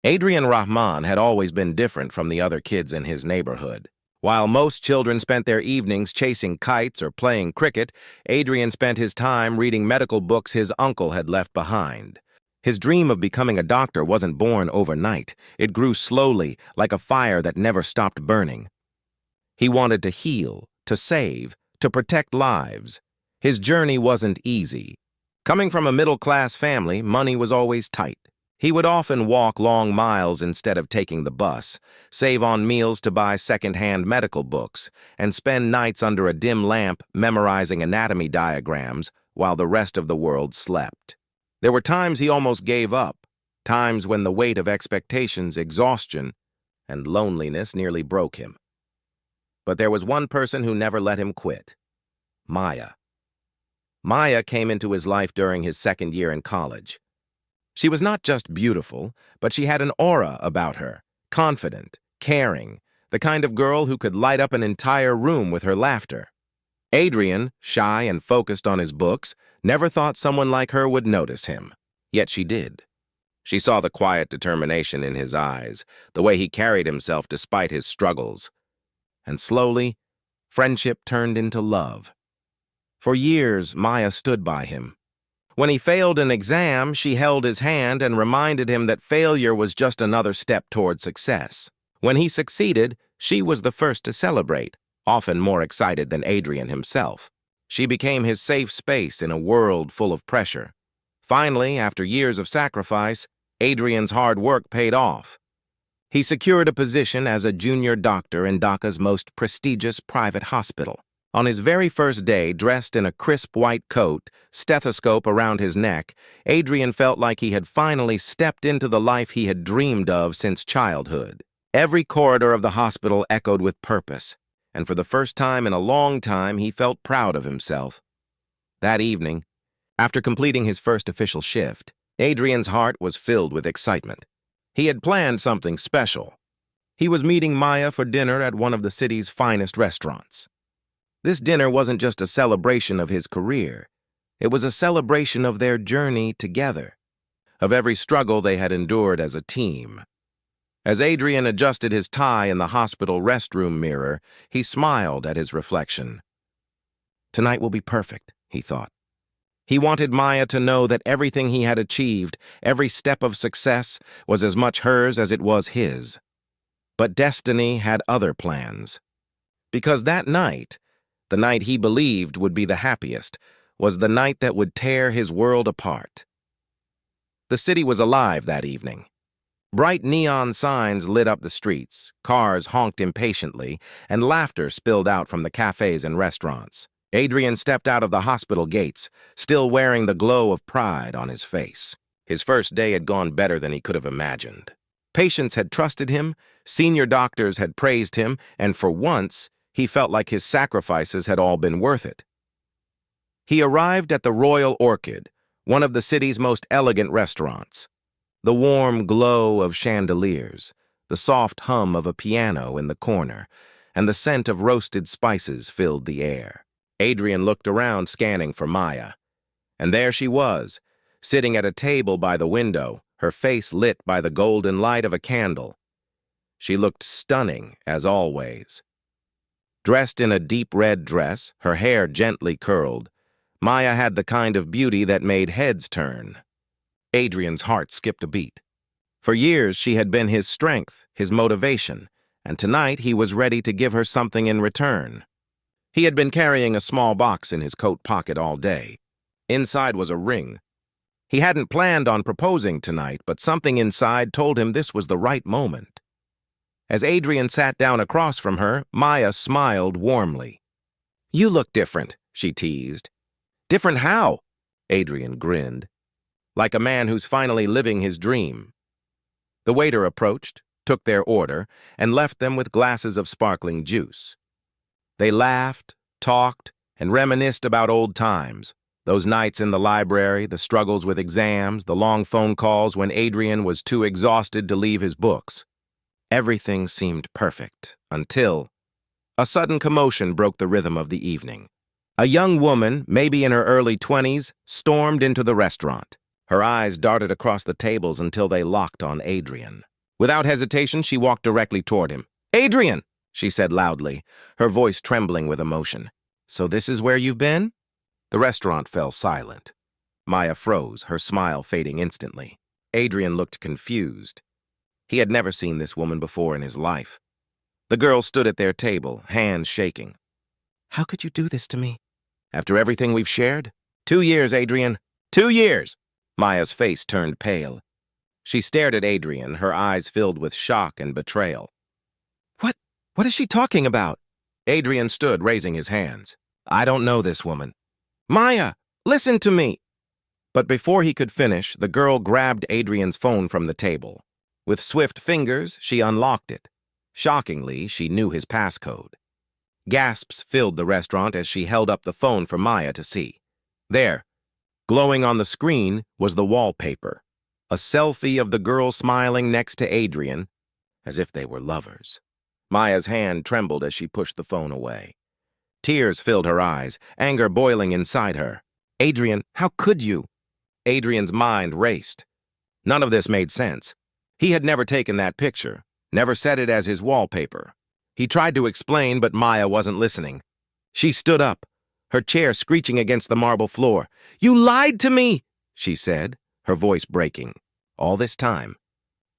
Adrian Rahman had always been different from the other kids in his neighborhood. While most children spent their evenings chasing kites or playing cricket, Adrian spent his time reading medical books his uncle had left behind. His dream of becoming a doctor wasn't born overnight. It grew slowly, like a fire that never stopped burning. He wanted to heal, to save, to protect lives. His journey wasn't easy. Coming from a middle-class family, money was always tight. He would often walk long miles instead of taking the bus, save on meals to buy second-hand medical books, and spend nights under a dim lamp memorizing anatomy diagrams while the rest of the world slept. There were times he almost gave up, times when the weight of expectations, exhaustion, and loneliness nearly broke him. But there was one person who never let him quit: Maya. Maya came into his life during his second year in college. She was not just beautiful, but she had an aura about her, confident, caring, the kind of girl who could light up an entire room with her laughter. Adrian, shy and focused on his books, never thought someone like her would notice him. Yet she did. She saw the quiet determination in his eyes, the way he carried himself despite his struggles. And slowly, friendship turned into love. For years, Maya stood by him. When he failed an exam, she held his hand and reminded him that failure was just another step toward success. When he succeeded, she was the first to celebrate, often more excited than Adrian himself. She became his safe space in a world full of pressure. Finally, after years of sacrifice, Adrian's hard work paid off. He secured a position as a junior doctor in Dhaka's most prestigious private hospital. On his very first day, dressed in a crisp white coat, stethoscope around his neck, Adrian felt like he had finally stepped into the life he had dreamed of since childhood. Every corridor of the hospital echoed with purpose, and for the first time in a long time, he felt proud of himself. That evening, after completing his first official shift, Adrian's heart was filled with excitement. He had planned something special. He was meeting Maya for dinner at one of the city's finest restaurants. This dinner wasn't just a celebration of his career. It was a celebration of their journey together, of every struggle they had endured as a team. As Adrian adjusted his tie in the hospital restroom mirror, he smiled at his reflection. Tonight will be perfect, he thought. He wanted Maya to know that everything he had achieved, every step of success, was as much hers as it was his. But destiny had other plans. Because that night, the night he believed would be the happiest, was the night that would tear his world apart. The city was alive that evening. Bright neon signs lit up the streets, cars honked impatiently, and laughter spilled out from the cafes and restaurants. Adrian stepped out of the hospital gates, still wearing the glow of pride on his face. His first day had gone better than he could have imagined. Patients had trusted him, senior doctors had praised him, and for once, he felt like his sacrifices had all been worth it. He arrived at the Royal Orchid, one of the city's most elegant restaurants. The warm glow of chandeliers, the soft hum of a piano in the corner, and the scent of roasted spices filled the air. Adrian looked around, scanning for Maya. And there she was, sitting at a table by the window, her face lit by the golden light of a candle. She looked stunning, as always. Dressed in a deep red dress, her hair gently curled, Maya had the kind of beauty that made heads turn. Adrian's heart skipped a beat. For years, she had been his strength, his motivation, and tonight he was ready to give her something in return. He had been carrying a small box in his coat pocket all day. Inside was a ring. He hadn't planned on proposing tonight, but something inside told him this was the right moment. As Adrian sat down across from her, Maya smiled warmly. "You look different," she teased. "Different how?" Adrian grinned. Like a man who's finally living his dream. The waiter approached, took their order, and left them with glasses of sparkling juice. They laughed, talked, and reminisced about old times. Those nights in the library, the struggles with exams, the long phone calls when Adrian was too exhausted to leave his books. Everything seemed perfect, until a sudden commotion broke the rhythm of the evening. A young woman, maybe in her early 20s, stormed into the restaurant. Her eyes darted across the tables until they locked on Adrian. Without hesitation, she walked directly toward him. "Adrian!" she said loudly, her voice trembling with emotion. "So this is where you've been?" The restaurant fell silent. Maya froze, her smile fading instantly. Adrian looked confused. He had never seen this woman before in his life. The girl stood at their table, hands shaking. "How could you do this to me? After everything we've shared? 2 years, Adrian. 2 years!" Maya's face turned pale. She stared at Adrian, her eyes filled with shock and betrayal. What is she talking about?" Adrian stood, raising his hands. "I don't know this woman." "Maya, listen to me!" But before he could finish, the girl grabbed Adrian's phone from the table. With swift fingers, she unlocked it. Shockingly, she knew his passcode. Gasps filled the restaurant as she held up the phone for Maya to see. There, glowing on the screen, was the wallpaper. A selfie of the girl smiling next to Adrian, as if they were lovers. Maya's hand trembled as she pushed the phone away. Tears filled her eyes, anger boiling inside her. "Adrian, how could you?" Adrian's mind raced. None of this made sense. He had never taken that picture, never set it as his wallpaper. He tried to explain, but Maya wasn't listening. She stood up, her chair screeching against the marble floor. "You lied to me," she said, her voice breaking. "All this time.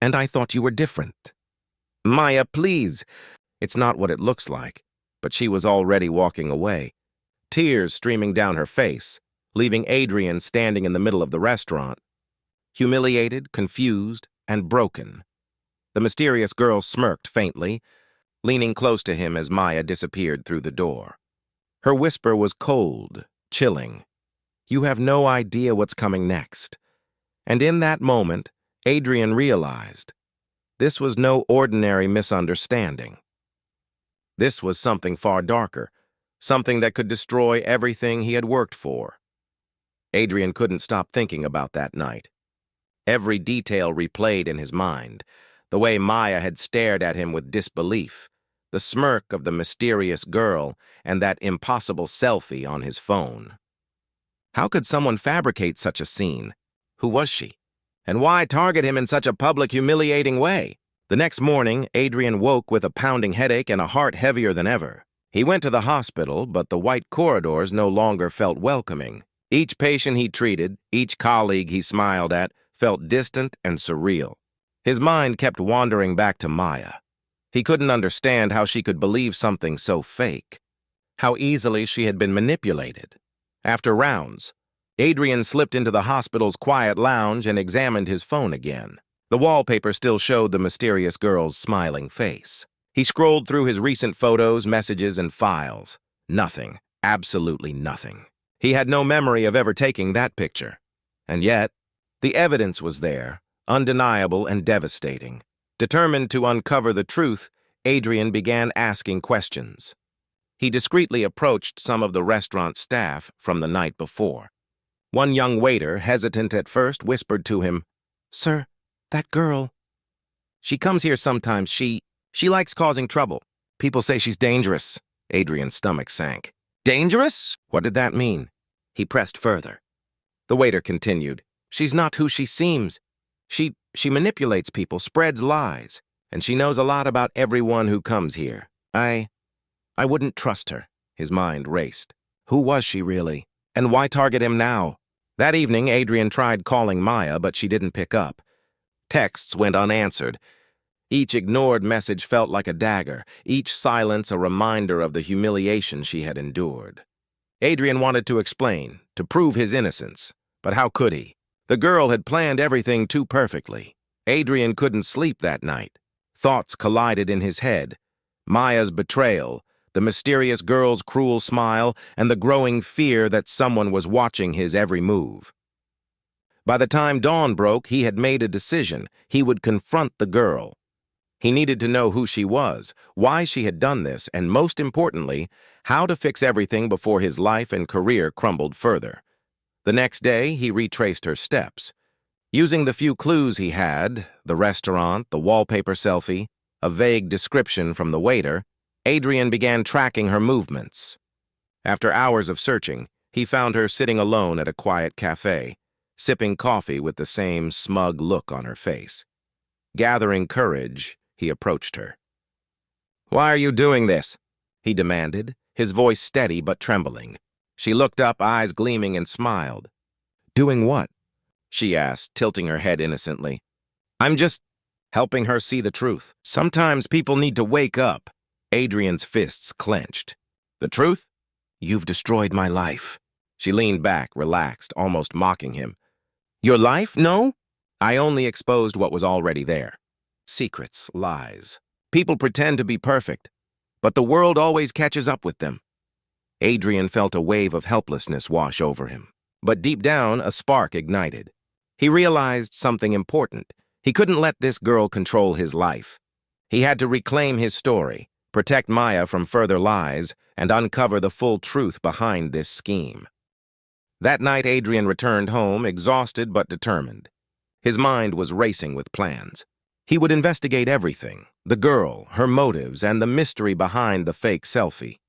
And I thought you were different." "Maya, please." "It's not what it looks like." But she was already walking away, tears streaming down her face, leaving Adrian standing in the middle of the restaurant, humiliated, confused, and broken. The mysterious girl smirked faintly, leaning close to him as Maya disappeared through the door. Her whisper was cold, chilling. "You have no idea what's coming next." And in that moment, Adrian realized this was no ordinary misunderstanding. This was something far darker, something that could destroy everything he had worked for. Adrian couldn't stop thinking about that night. Every detail replayed in his mind, the way Maya had stared at him with disbelief, the smirk of the mysterious girl, and that impossible selfie on his phone. How could someone fabricate such a scene? Who was she? And why target him in such a public, humiliating way? The next morning, Adrian woke with a pounding headache and a heart heavier than ever. He went to the hospital, but the white corridors no longer felt welcoming. Each patient he treated, each colleague he smiled at, felt distant and surreal. His mind kept wandering back to Maya. He couldn't understand how she could believe something so fake, how easily she had been manipulated. After rounds, Adrian slipped into the hospital's quiet lounge and examined his phone again. The wallpaper still showed the mysterious girl's smiling face. He scrolled through his recent photos, messages, and files. Nothing, absolutely nothing. He had no memory of ever taking that picture. And yet, the evidence was there, undeniable and devastating. Determined to uncover the truth, Adrian began asking questions. He discreetly approached some of the restaurant staff from the night before. One young waiter, hesitant at first, whispered to him, "Sir, that girl, she comes here sometimes. She likes causing trouble. People say she's dangerous." Adrian's stomach sank. "Dangerous?" What did that mean? He pressed further. The waiter continued, "She's not who she seems. She manipulates people, spreads lies, and she knows a lot about everyone who comes here. I wouldn't trust her." His mind raced. Who was she really? And why target him now? That evening, Adrian tried calling Maya, but she didn't pick up. Texts went unanswered. Each ignored message felt like a dagger, each silence a reminder of the humiliation she had endured. Adrian wanted to explain, to prove his innocence, but how could he? The girl had planned everything too perfectly. Adrian couldn't sleep that night. Thoughts collided in his head. Maya's betrayal, the mysterious girl's cruel smile, and the growing fear that someone was watching his every move. By the time dawn broke, he had made a decision. He would confront the girl. He needed to know who she was, why she had done this, and most importantly, how to fix everything before his life and career crumbled further. The next day, he retraced her steps. Using the few clues he had, the restaurant, the wallpaper selfie, a vague description from the waiter, Adrian began tracking her movements. After hours of searching, he found her sitting alone at a quiet cafe, sipping coffee with the same smug look on her face. Gathering courage, he approached her. "Why are you doing this?" he demanded, his voice steady but trembling. She looked up, eyes gleaming, and smiled. "Doing what?" she asked, tilting her head innocently. "I'm just helping her see the truth. Sometimes people need to wake up." Adrian's fists clenched. "The truth? You've destroyed my life." She leaned back, relaxed, almost mocking him. "Your life? No? I only exposed what was already there. Secrets, lies. People pretend to be perfect, but the world always catches up with them." Adrian felt a wave of helplessness wash over him. But deep down, a spark ignited. He realized something important. He couldn't let this girl control his life. He had to reclaim his story, protect Maya from further lies, and uncover the full truth behind this scheme. That night, Adrian returned home, exhausted but determined. His mind was racing with plans. He would investigate everything, the girl, her motives, and the mystery behind the fake selfie.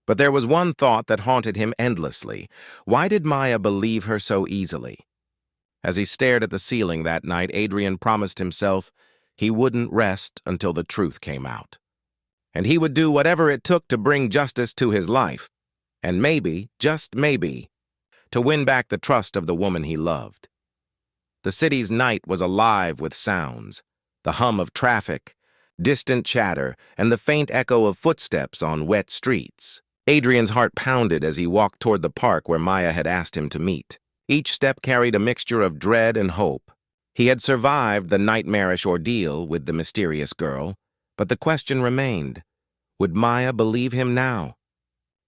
But there was one thought that haunted him endlessly. Why did Maya believe her so easily? As he stared at the ceiling that night, Adrian promised himself he wouldn't rest until the truth came out. And he would do whatever it took to bring justice to his life, and maybe, just maybe, to win back the trust of the woman he loved. The city's night was alive with sounds, the hum of traffic, distant chatter, and the faint echo of footsteps on wet streets. Adrian's heart pounded as he walked toward the park where Maya had asked him to meet. Each step carried a mixture of dread and hope. He had survived the nightmarish ordeal with the mysterious girl, but the question remained, would Maya believe him now?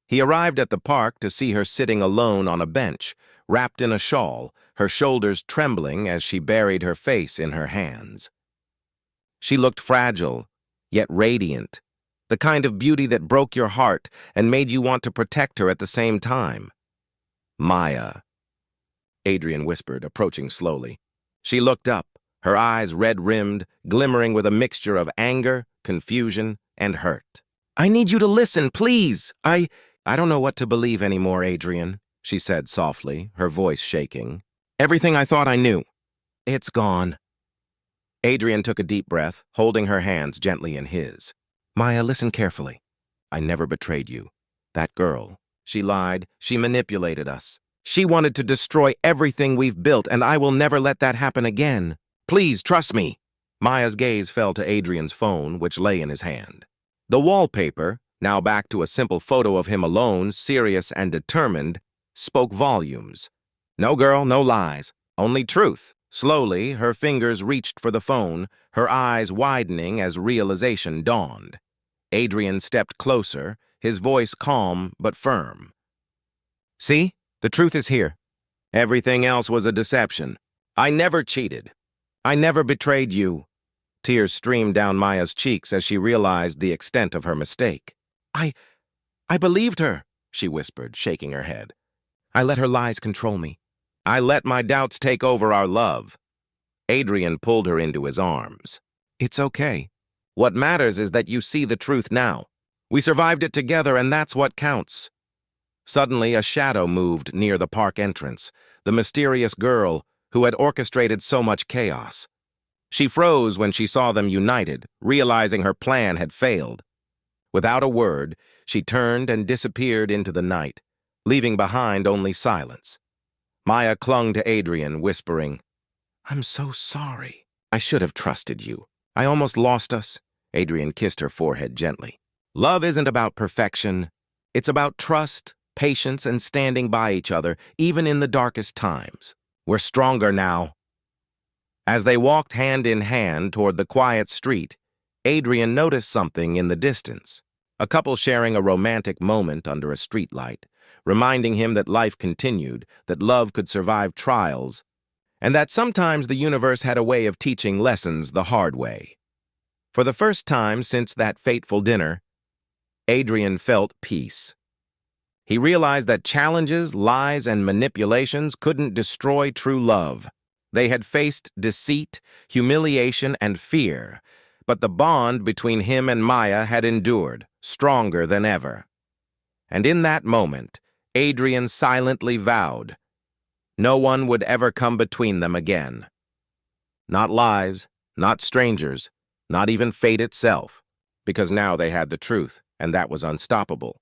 He arrived at the park to see her sitting alone on a bench, wrapped in a shawl, her shoulders trembling as she buried her face in her hands. She looked fragile, yet radiant, the kind of beauty that broke your heart and made you want to protect her at the same time. "Maya," Adrian whispered, approaching slowly. She looked up, her eyes red-rimmed, glimmering with a mixture of anger, confusion, and hurt. "I need you to listen, please. I don't know what to believe anymore, Adrian," she said softly, her voice shaking. "Everything I thought I knew, it's gone." Adrian took a deep breath, holding her hands gently in his. "Maya, listen carefully. I never betrayed you. That girl, she lied, she manipulated us. She wanted to destroy everything we've built, and I will never let that happen again. Please, trust me." Maya's gaze fell to Adrian's phone, which lay in his hand. The wallpaper, now back to a simple photo of him alone, serious and determined, spoke volumes. No girl, no lies, only truth. Slowly, her fingers reached for the phone, her eyes widening as realization dawned. Adrian stepped closer, his voice calm but firm. "See? The truth is here. Everything else was a deception. I never cheated. I never betrayed you." Tears streamed down Maya's cheeks as she realized the extent of her mistake. I believed her," she whispered, shaking her head. "I let her lies control me. I let my doubts take over our love." Adrian pulled her into his arms. "It's okay. What matters is that you see the truth now. We survived it together, and that's what counts." Suddenly, a shadow moved near the park entrance, the mysterious girl who had orchestrated so much chaos. She froze when she saw them united, realizing her plan had failed. Without a word, she turned and disappeared into the night, leaving behind only silence. Maya clung to Adrian, whispering, "I'm so sorry. I should have trusted you. I almost lost us." Adrian kissed her forehead gently. "Love isn't about perfection. It's about trust, patience, and standing by each other, even in the darkest times. We're stronger now." As they walked hand in hand toward the quiet street, Adrian noticed something in the distance, a couple sharing a romantic moment under a streetlight, reminding him that life continued, that love could survive trials, and that sometimes the universe had a way of teaching lessons the hard way. For the first time since that fateful dinner, Adrian felt peace. He realized that challenges, lies, and manipulations couldn't destroy true love. They had faced deceit, humiliation, and fear, but the bond between him and Maya had endured, stronger than ever. And in that moment, Adrian silently vowed, no one would ever come between them again. Not lies, Not strangers, not even fate itself, because now they had the truth, and that was unstoppable.